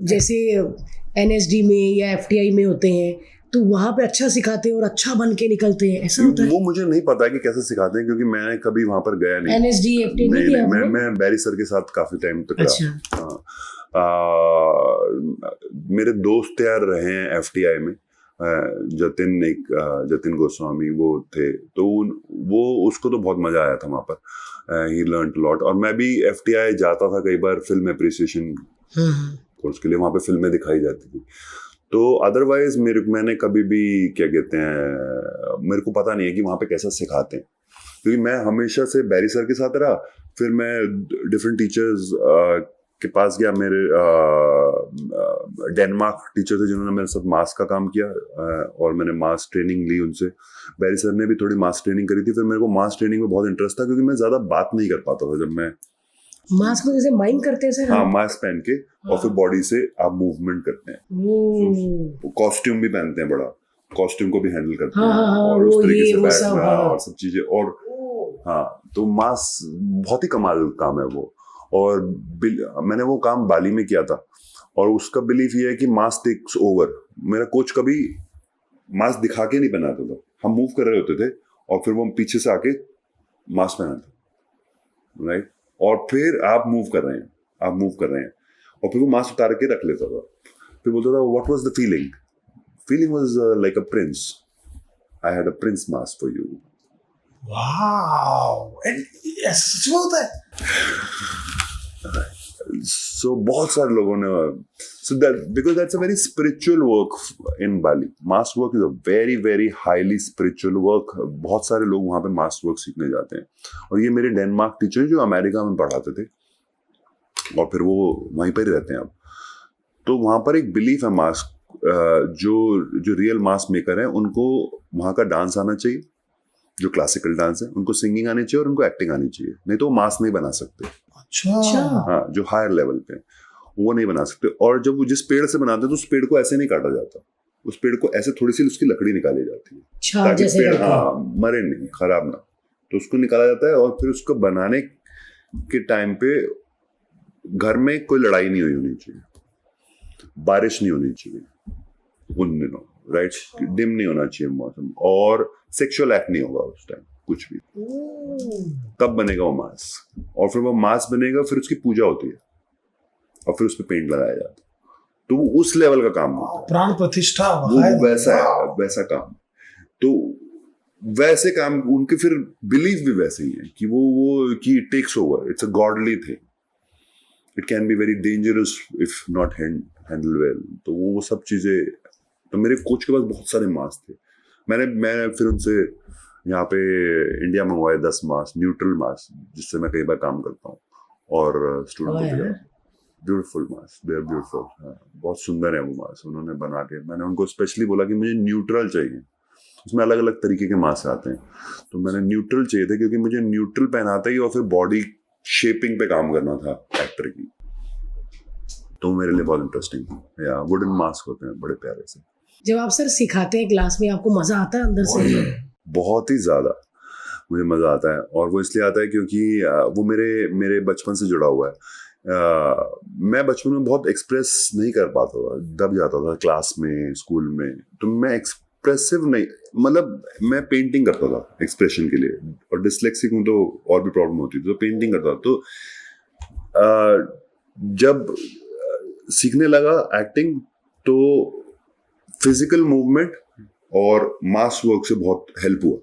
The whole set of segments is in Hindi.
जैसे NSD में या FTI में होते हैं, तो वहाँ पे अच्छा सिखाते हैं और अच्छा बन के निकलते हैं, ऐसा होता है? वो मुझे नहीं पता कि कैसे सिखाते हैं, क्योंकि मैंने कभी वहाँ पर गया नहीं। NSD FTI नहीं किया आपने? मैं बैरी सर के साथ काफी टाइम तक रहा। अच्छा। मेरे दोस्त यार रहे हैं FTI में, जतिन गोस्वामी वो थे, तो वो उसको तो बहुत मजा आया था वहाँ पर। ही लर्नड लॉट। और मैं भी FTI जाता था कई बार फिल्म एप्रिसिएशन कोर्स के लिए, वहाँ पे फिल्में दिखाई जाती थी। तो अदरवाइज मैंने कभी भी क्या कहते हैं, मेरे को पता नहीं है कि वहाँ पे कैसा सिखाते हैं, क्योंकि मैं हमेशा से बैरी सर के साथ रहा। फिर मैं डिफरेंट टीचर्स के पास गया। मेरे डेनमार्क टीचर थे जिन्होंने मेरे साथ मास का काम किया, और मैंने मास ट्रेनिंग ली उनसे। बैरी सर ने भी थोड़ी मास ट्रेनिंग करी थी। फिर मेरे को मास ट्रेनिंग में बहुत इंटरेस्ट था, क्योंकि मैं ज़्यादा बात नहीं कर पाता था जब मैं मास्क में जैसे माइम करते हैं सर? हाँ, मास्क पहन के और फिर बॉडी से आप मूवमेंट करते हैं। कॉस्ट्यूम भी पहनते हैं, बड़ा कॉस्ट्यूम को भी हैंडल करते हैं, और उस तरीके से बैठना और सब चीजें। और हाँ, तो मास्क बहुत ही कमाल काम है वो। और मैंने वो काम बाली में किया था, और उसका बिलीफ ये है कि मास्क टेक्स ओवर। मेरा कोच कभी मास्क दिखा के नहीं बनाता था, हम मूव कर रहे होते थे और फिर वो पीछे से आके मास्क पहनाता, राइट? और फिर आप मूव कर रहे हैं, और फिर वो मास्क उतार के रख लेता था। फिर बोलता था, what was the feeling was like a prince, I had a prince mask for you. Wow, सच में होता है? So बहुत सारे लोगों ने, so that because that's a very spiritual work in Bali. Mask work is a very very highly spiritual work. बहुत सारे लोग वहाँ पे मास्क वर्क सीखने जाते हैं। और ये मेरे डेनमार्क टीचर जो अमेरिका में पढ़ाते थे, और फिर वो वहीं पर ही रहते हैं अब। तो वहाँ पर एक बिलीफ है मास्क, जो रियल मास्क मेकर है उनको वहाँ का डांस आना चाहिए, जो क्लासिकल डांस है, उनको सिंगिंग आनी चाहिए और उनको एक्टिंग आनी चाहिए, नहीं तो वो मास्क नहीं बना सकते। अच्छा। हाँ, जो हायर लेवल पे वो नहीं बना सकते। और जब वो जिस पेड़ से बनाते हैं तो उस पेड़ को ऐसे नहीं काटा जाता, उस पेड़ को ऐसे थोड़ी सी उसकी लकड़ी निकाली जाती है, ताकि पेड़ मरे नहीं, खराब ना। तो उसको निकाला जाता है, और फिर उसको बनाने के टाइम पे घर में कोई लड़ाई नहीं हुई होनी चाहिए, बारिश नहीं होनी चाहिए उन दिनों, राइट? डिम नहीं होना चाहिए मौसम, और सेक्सुअल एक्ट नहीं होगा उस टाइम कुछ भी। तब बनेगा वो मास्क, और फिर वो मास्क बनेगा, फिर उसकी पूजा होती है, और फिर उस पर पेंट लगाया जाता है। तो वो उस लेवल का काम होता है, प्राण प्रतिष्ठा वो वैसा है, वैसा काम। तो वैसे काम उनके फिर बिलीव भी वैसे ही है कि वो कि it takes over, it's a godly thing, it can be very dangerous if not handle well. तो वो सब चीजें, तो मेरे कोच के पास बहुत सारे मास्क थे। मैं फिर उनसे यहाँ पे इंडिया मंगवाए 10 मास्क, न्यूट्रल मास्क, जिससे मैं कई बार काम करता हूँ और स्टूडेंट को दिया। Beautiful mask, they are beautiful. बहुत सुंदर है वो मास्क, उन्होंने बना के। मैंने उनको स्पेशली बोला कि मुझे न्यूट्रल चाहिए, उसमें अलग अलग तरीके के मास्क आते हैं, तो मैंने न्यूट्रल चाहिए थे, क्योंकि मुझे न्यूट्रल पहनाता ही और फिर बॉडी शेपिंग पे काम करना था एक्टर की, तो मेरे लिए बहुत इंटरेस्टिंग था। या वुडन मास्क होते हैं बड़े प्यारे से। जब आप सर सिखाते हैं क्लास में, आपको मजा आता है अंदर से? बहुत ही ज्यादा मुझे मजा आता है, और वो इसलिए आता है क्योंकि वो मेरे बचपन से जुड़ा हुआ है। मैं बचपन में बहुत एक्सप्रेस नहीं कर पाता था, दब जाता था क्लास में, स्कूल में। तो मैं एक्सप्रेसिव नहीं, मतलब मैं पेंटिंग करता था एक्सप्रेशन के लिए, और डिस्लेक्सिक हूँ तो और भी प्रॉब्लम होती थी, तो पेंटिंग करता था। तो जब सीखने लगा एक्टिंग, तो फिजिकल मूवमेंट और मास वर्क से बहुत हेल्प हुआ,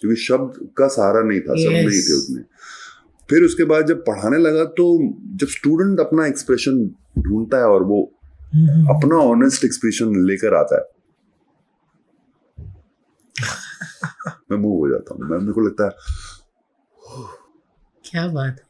क्योंकि शब्द का सहारा नहीं था, शब्द नहीं थे उतने। फिर उसके बाद जब पढ़ाने लगा, तो जब स्टूडेंट अपना एक्सप्रेशन ढूंढता है और वो अपना ऑनेस्ट एक्सप्रेशन लेकर आता है, मैं मूव हो जाता हूँ। मेरे को लगता है क्या बात है।